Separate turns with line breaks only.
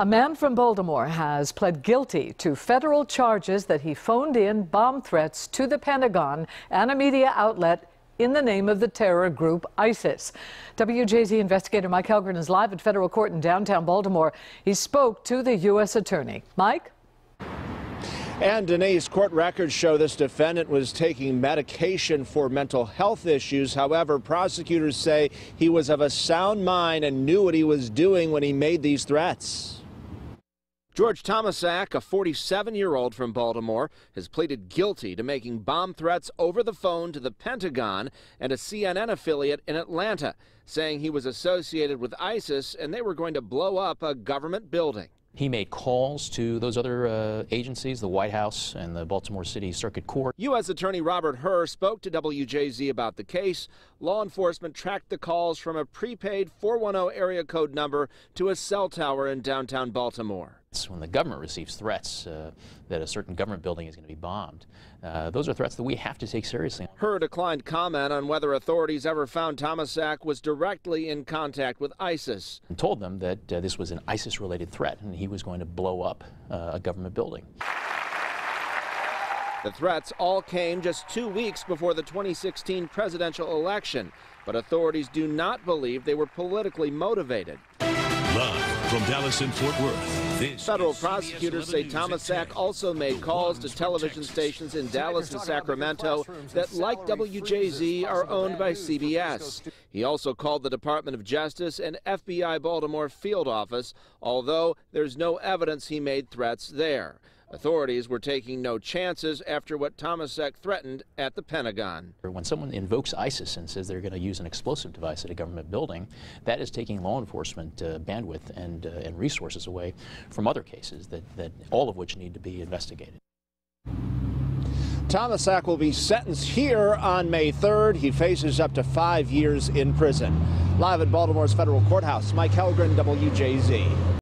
A man from Baltimore has pled guilty to federal charges that he phoned in bomb threats to the Pentagon and a media outlet in the name of the terror group ISIS. WJZ investigator Mike Hellgren is live at federal court in downtown Baltimore. He spoke to the U.S. attorney. Mike?
And Denise, court records show this defendant was taking medication for mental health issues. However, prosecutors say he was of a sound mind and knew what he was doing when he made these threats. George Tomasak, a 47-year-old from Baltimore, has pleaded guilty to making bomb threats over the phone to the Pentagon and a CNN affiliate in Atlanta, saying he was associated with ISIS and they were going to blow up a government building.
He made calls to those other agencies, the White House and the Baltimore City Circuit Court. U.S.
Attorney Robert Hur spoke to WJZ about the case. Law enforcement tracked the calls from a prepaid 410 area code number to a cell tower in downtown Baltimore.
When the government receives threats that a certain government building is going to be bombed, those are threats that we have to take seriously.
Hur declined comment on whether authorities ever found Tomasak was directly in contact with ISIS.
And told them that this was an ISIS-related threat and he was going to blow up a government building.
The threats all came just 2 weeks before the 2016 presidential election, but authorities do not believe they were politically motivated.
Live from Dallas and Fort Worth.
Federal prosecutors say Tomasak also made calls to television stations in Dallas and Sacramento that, like WJZ, are owned by CBS. He also called the Department of Justice and FBI Baltimore field office, although there's no evidence he made threats there. Authorities were taking no chances after what Tomasak threatened at the Pentagon.
When someone invokes ISIS and says they're going to use an explosive device at a government building, that is taking law enforcement bandwidth and resources away from other cases that all of which need to be investigated.
Tomasak will be sentenced here on May 3rd. He faces up to 5 years in prison. Live at Baltimore's Federal Courthouse, Mike Hellgren, WJZ.